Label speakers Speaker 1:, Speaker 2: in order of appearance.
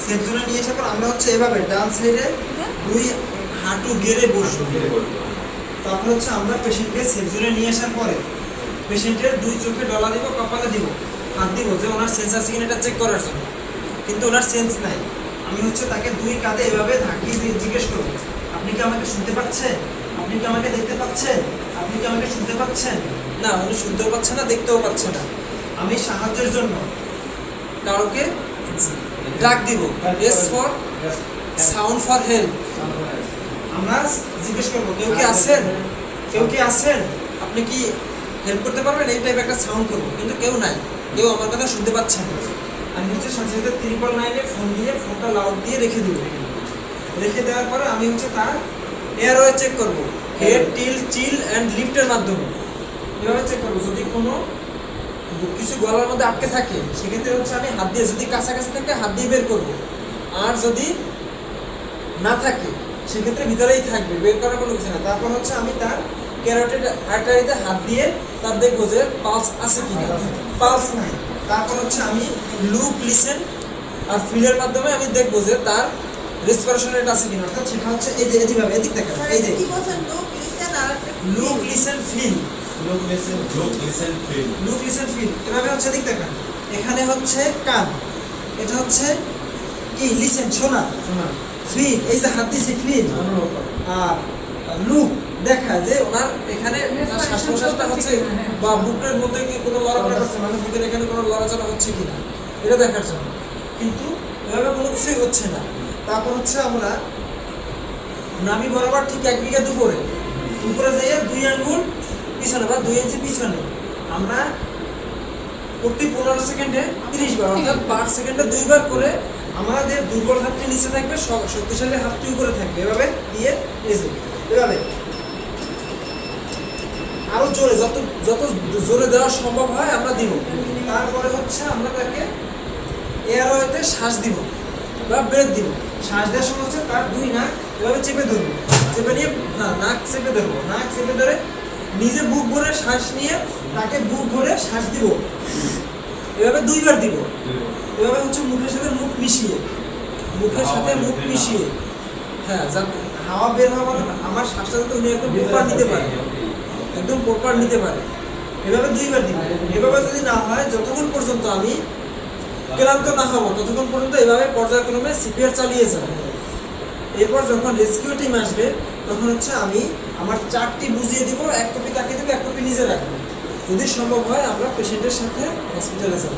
Speaker 1: Safe জোনে নিয়ে আসার পর আমরা হচ্ছে এভাবে ডান সাইডে দুই হাঁটু গেড়ে বসবো। তারপর হচ্ছে আমরা পেশেন্টকে সেফ জোনে নিয়ে আসার পরে পেশেন্টের দুই চোখে ডলা দিব, কপালে দিব, হাত দিব যে ওনার সেন্স আছে কিনা এটা চেক করার জন্য। কিন্তু ওনার সেন্স নাই, আমি হচ্ছে তাকে দুই কাঁধে এভাবে ধাক্কিয়ে দিয়ে জিজ্ঞেস করবো, আপনি কি আমাকে শুনতে পাচ্ছেন? আপনি কি আমাকে দেখতে পাচ্ছেন? আপনি কি আমাকে শুনতে পাচ্ছেন? না, উনি শুনতেও পাচ্ছে না, দেখতেও পাচ্ছে না। আমি সাহায্যের জন্য কাউকে ডাক দিব, S for sound for help. আমরা জিজ্ঞেস করবো, কেউ কি আছেন? কেউ কি আছেন? আপনি কি হেল্প করতে পারবেন? এই টাইপের একটা সাউন্ড করবো, কিন্তু কেউ নাই, কেউ আমার কথা শুনতে পাচ্ছে না। আমি হচ্ছে সাথে সাথে 999-এ ফোন দিয়ে ফোনটা লাউড দিয়ে রেখে দিব। রেখে দেওয়ার পরে আমি হচ্ছে তার এয়ারওয়ে চেক করবো, হেড, টিল, চিল অ্যান্ড লিফটের মাধ্যমে এভাবে চেক করবো। যদি কোনো কিছু গলার মধ্যে আটকে থাকে সেক্ষেত্রে হচ্ছে আমি হাত দিয়ে, যদি কাছাকাছি থাকে হাত দিয়ে বের করবো, আর যদি না থাকে সেক্ষেত্রে ভিতরেই থাকবে, বের করার কোনো কিছু না। তারপর হচ্ছে আমি তার ক্যারোটিড আর্টারিতে হাত দিয়ে তার দেখবো যে পালস আছে কিনা, পালস নাই। তারপর হচ্ছে আমি লুক, লিসেন আর ফিলের মাধ্যমে আমি দেখবো যে তার রেসপিরেশন রেট আছে কিনা। অর্থাৎ সেটা হচ্ছে এই যে এইভাবে, এদিক দেখেন, এই যে look, listen, feel, look, listen, feel, এভাবে হচ্ছে এদিক দেখেন। এখানে হচ্ছে কান, এটা হচ্ছে কি লিসেন, শোনা, ফিল, এই যে হাত দিয়েছি ফিল, আর লুক দেখা যে ওনার এখানে শ্বাস প্রশ্বাসটা হচ্ছে বা বুকের মধ্যে কি কোনো লড়াচড়া করছে, মানে বুকের এখানে কোনো লড়াচড়া হচ্ছে কিনা এটা দেখার জন্য। কিন্তু এভাবে কোনো কিছুই হচ্ছে না। তারপর হচ্ছে আমরা নাভি বরাবর ঠিক 1 বিঘা উপরে যেয়ে 2 আঙ্গুল পিছনে বা 2 ইঞ্চি পিছনে আমরা প্রতি 15 সেকেন্ডে 30 বার, অর্থাৎ পার সেকেন্ডে 2 বার করে আমাদের দুর্বল হাতটি নিচে থাকবে, শক্তিশালী হাতটি উপরে থাকবে। এভাবে দিয়ে এভাবে আরো জোরে, যত যত জোরে দেওয়া সম্ভব হয় আমরা দিব। তারপরে হচ্ছে আমরা তাকে এয়ারওয়েতে শ্বাস দিব বা ব্রেথ দিব। শ্বাস দেওয়ার সময় হচ্ছে তার 2 নাক এভাবে চেপে ধরবো, চেপে নিয়ে নাক চেপে ধরবো, নাক চেপে ধরে নিজে বুক ভরে শ্বাস নিয়ে তাকে বুক ভরে শ্বাস দিব। এভাবে 2 বার দিব। এভাবে হচ্ছে মুখের সাথে মুখ মিশিয়ে, মুখের সাথে মুখ মিশিয়ে, হ্যাঁ, যাতে হাওয়া বের হওয়া মানে আমার শ্বাসটা যাতে উনি একদম প্রপার নিতে পারে, একদম প্রপার নিতে পারে। এভাবে 2 বার দিব। এভাবে যদি না হয়, যতক্ষণ পর্যন্ত আমি ক্লান্ত না হবো ততক্ষণ পর্যন্ত এভাবে পর্যায়ক্রমে সিপিআর চালিয়ে যাব। এরপর যখন রেস্কিউ টিম আসবে তখন হচ্ছে আমি আমার চার্টটি বুঝিয়ে দিব, 1 কপি তাকে দিব, 1 কপি নিজে রাখবো। যদি সম্ভব হয় আমরা পেশেন্টের সাথে হসপিটালে যাব।